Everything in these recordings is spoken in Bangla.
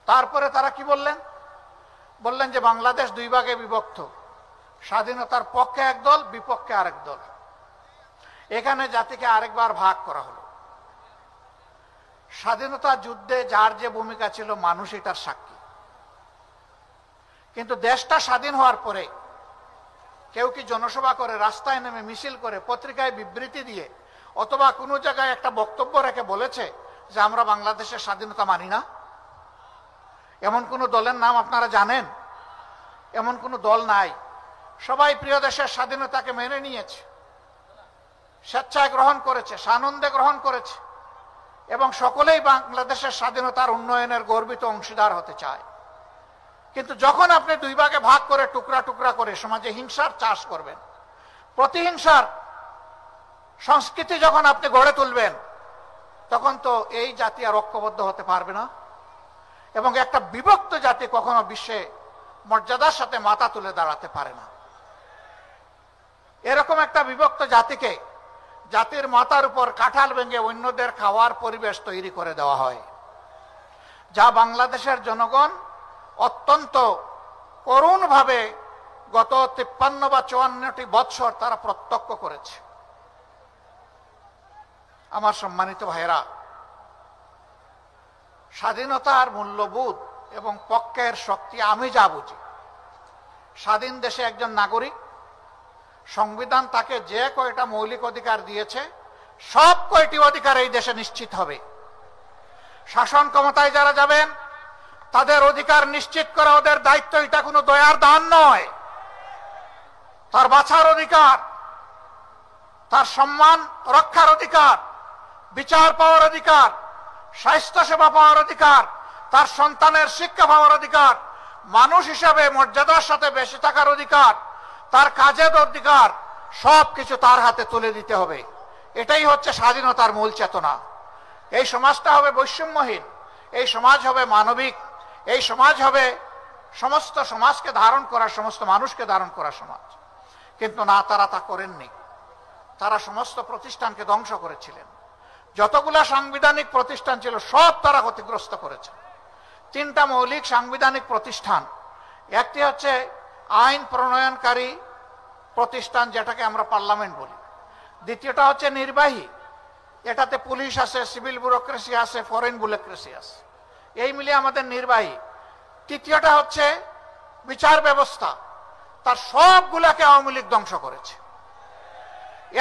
তারপরে তারা কি বললেন? বললেন যে বাংলাদেশ দুই ভাগে বিভক্ত, স্বাধীনতার পক্ষে একদল, বিপক্ষে আরেক দল। এখানে জাতিকে আরেকবার ভাগ করা হলো। স্বাধীনতা যুদ্ধে যার যে ভূমিকা ছিল মানুষ এটার সাক্ষী। কিন্তু দেশটা স্বাধীন হওয়ার পরে কেউ কি জনসভা করে, রাস্তায় নেমে মিছিল করে, পত্রিকায় বিবৃতি দিয়ে অথবা কোনো জায়গায় একটা বক্তব্য রেখে বলেছে যে আমরা বাংলাদেশের স্বাধীনতা মানি না? এমন কোনো দলের নাম আপনারা জানেন? এমন কোনো দল নাই। সবাই প্রিয় দেশের স্বাধীনতাকে মেনে নিয়েছে, স্বেচ্ছায় গ্রহণ করেছে, সানন্দে গ্রহণ করেছে এবং সকলেই বাংলাদেশের স্বাধীনতার উন্নয়নের গর্বিত অংশীদার হতে চায়। কিন্তু যখন আপনি দুই ভাগে ভাগ করে, টুকরা টুকরা করে সমাজে হিংসার চাষ করবেন, প্রতিহিংসার সংস্কৃতি যখন আপনি গড়ে তুলবেন, তখন তো এই জাতি আর ঐক্যবদ্ধ হতে পারবে না। এবং একটা বিভক্ত জাতি কখনো বিশ্বে মর্যাদার সাথে মাথা তুলে দাঁড়াতে পারে না। এরকম একটা বিভক্ত জাতিকে, জাতির মাথার উপর কাঁঠাল ভেঙে অন্যদের খাওয়ার পরিবেশ তৈরি করে দেওয়া হয়, যা বাংলাদেশের জনগণ অত্যন্ত করুণভাবে গত 53 বা 54টি বৎসর তারা প্রত্যক্ষ করেছে। আমার সম্মানিত ভাইয়েরা, স্বাধীনতার মূল্যবোধ এবং পক্ষের শক্তি আমি যা বুঝি, স্বাধীন দেশে একজন নাগরিক, সংবিধান তাকে যে কয়টা মৌলিক অধিকার দিয়েছে সব কয়টি অধিকার এই দেশে নিশ্চিত হবে। শাসন ক্ষমতায় যারা যাবেন তাদের অধিকার নিশ্চিত করা ওদের দায়িত্ব। এটা কোনো দয়ার দান নয়। তার বাঁচার অধিকার, তার সম্মান রক্ষার অধিকার, বিচার পাওয়ার অধিকার, স্বাস্থ্য সেবা পাওয়ার অধিকার, তার সন্তানের শিক্ষা পাওয়ার অধিকার, মানুষ হিসাবে মর্যাদার সাথে বেঁচে থাকার অধিকার, তার কাজের অধিকার, সবকিছু তার হাতে তুলে দিতে হবে। এটাই হচ্ছে স্বাধীনতার মূল চেতনা। এই সমাজটা হবে বৈষম্যহীন, এই সমাজ হবে মানবিক, এই সমাজ হবে সমস্ত সমাজকে ধারণ করা, সমস্ত মানুষকে ধারণ করা সমাজ। কিন্তু না, তারা তা করেননি। তারা সমস্ত প্রতিষ্ঠানকে ধ্বংস করেছিলেন। যতগুলা সাংবিধানিক প্রতিষ্ঠান ছিল সব তারা ক্ষতিগ্রস্ত করেছে। 3টা মৌলিক সাংবিধানিক প্রতিষ্ঠান, একটি হচ্ছে আইন প্রণয়নকারী প্রতিষ্ঠান, যেটাকে আমরা পার্লামেন্ট বলি। দ্বিতীয়টা হচ্ছে নির্বাহী, এটাতে পুলিশ আছে, সিভিল ব্যুরোক্রেসি আছে, ফরেন ব্যুরোক্রেসি আছে, এই মিলিয়ে আমাদের নির্বাহী। তৃতীয়টা হচ্ছে বিচার ব্যবস্থা, তার সবগুলাকে আওয়ামী লীগ ধ্বংস করেছে,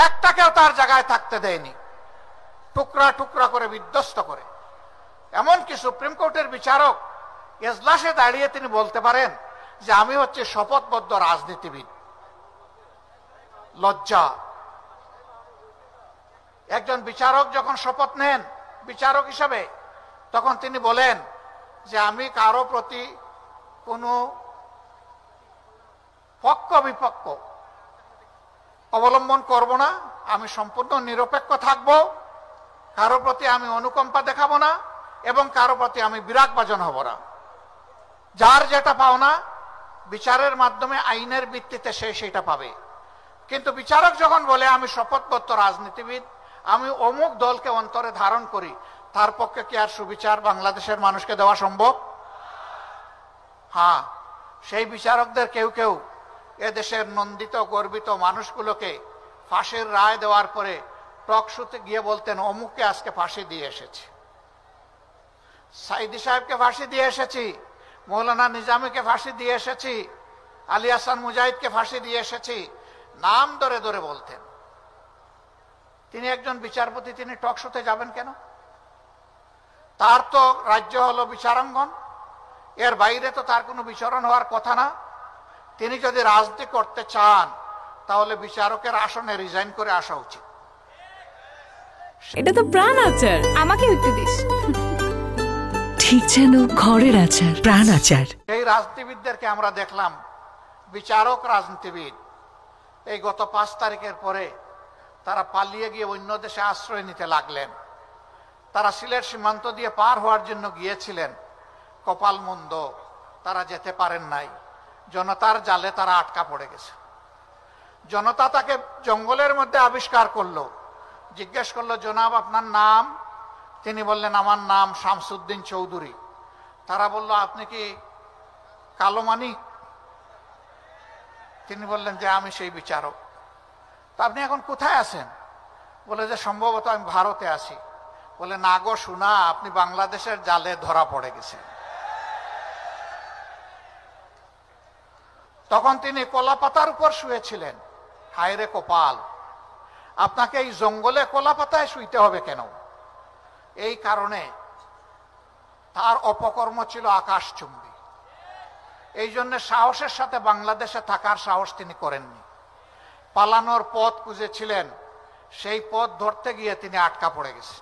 একটাকেও তার জায়গায় থাকতে দেয়নি, টুকরা টুকরা করে বিধ্বস্ত করে। এমনকি সুপ্রিম কোর্টের বিচারক এজলাসে দাঁড়িয়ে তিনি বলতে পারেন যে আমি হচ্ছে শপথবদ্ধ রাজনীতিবিদ। লজ্জা! একজন বিচারক যখন শপথ নেন বিচারক হিসাবে, তখন তিনি বলেন যে আমি কারো প্রতি কোনো পক্ষ বিপক্ষ অবলম্বন করব না, আমি সম্পূর্ণ নিরপেক্ষ থাকব, কারো প্রতি আমি অনুকম্পা দেখাবো না এবং কারো প্রতি আমি বিরাগভাজন হব না। যার যেটা পাওনা বিচারের মাধ্যমে আইনের ভিত্তিতে সে সেটা পাবে। কিন্তু বিচারক যখন বলে আমি শপথবদ্ধ রাজনীতিবিদ, আমি অমুক দলকে অন্তরে ধারণ করি, তার পক্ষে কি আর সুবিচার বাংলাদেশের মানুষকে দেওয়া সম্ভব? হ্যাঁ, সেই বিচারকদের কেউ কেউ এদেশের নন্দিত গর্বিত মানুষগুলোকে ফাঁসির রায় দেওয়ার পরে টক শোতে গিয়ে বলতেন অমুককে আজকে ফাঁসি দিয়ে এসেছি, সাইদি সাহেবকে ফাঁসি দিয়ে এসেছি, মৌলানা নিজামীকে ফাঁসি দিয়ে এসেছি, আলী হাসান মুজাহিদকে ফাঁসি দিয়ে এসেছি, নাম ধরে ধরে বলতেন। তিনি একজন বিচারপতি, তিনি টক শোতে যাবেন কেন? তার তো রাজ্য হলো বিচারাঙ্গন, এর বাইরে তো তার কোনো বিচরণ হওয়ার কথা না। তিনি যদি রাজনীতি করতে চান তাহলে বিচারকের আসনে রিজাইন করে আসা উচিত। এটা তো প্রাণ আচার, আমাকে একটু দিস। ঠিক যেন ঘরের আচার, প্রাণ আচার। এই রাজনীতিবিদদেরকে আমরা দেখলাম, বিচারক রাজনীতিবিদ, এই গত 5 তারিখের পরে তারা পালিয়ে গিয়ে অন্য দেশে আশ্রয় নিতে লাগলেন। তারা সিলেট সীমান্ত দিয়ে পার হওয়ার জন্য গিয়েছিলেন, কপাল মন্দ, তারা যেতে পারেন নাই। জনতার জালে তারা আটকা পড়ে গেছে। জনতা তাকে জঙ্গলের মধ্যে আবিষ্কার করলো, জিজ্ঞেস করলো জনাব আপনার নাম? তিনি বললেন আমার নাম শামসুদ্দিন চৌধুরী। তারা বলল, আপনি কি কালো মানিক? তিনি বললেন যে আমি সেই বিচারক। তা আপনি এখন কোথায় আছেন? বলে যে সম্ভবত আমি ভারতে আছি। বলে, না গো শোনা, আপনি বাংলাদেশের জালে ধরা পড়ে গেছেন। তখন তিনি কলাপাতার উপর শুয়েছিলেন। হায় রে কপাল, আপনাকে এই জঙ্গলে কলাপাতায় শুইতে হবে কেন? এই কারণে তার অপকর্ম ছিল আকাশচুম্বী। এই জন্য সাহসের সাথে বাংলাদেশে থাকার সাহস তিনি করেননি। পালানোর পথ খুঁজেছিলেন, সেই পথ ধরতে গিয়ে তিনি আটকা পড়ে গেছেন।